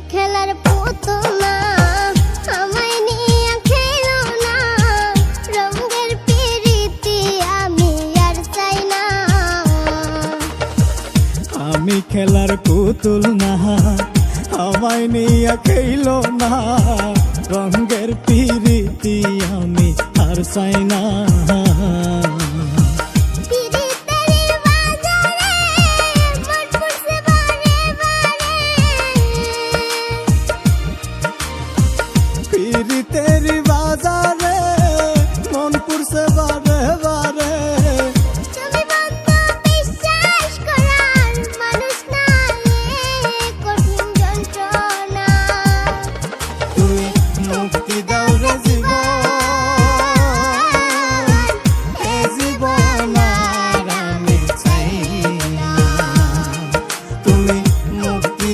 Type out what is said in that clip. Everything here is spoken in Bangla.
খেলার পুতুল না, আমায় নিয়ে খেলো না, রঙের পিরিতি আমি আর চাই না। আমি খেলার পুতুল না, আমায় নিয়ে খেলো না, রঙের পিরিতি আমি আর চাই না। পিরিতে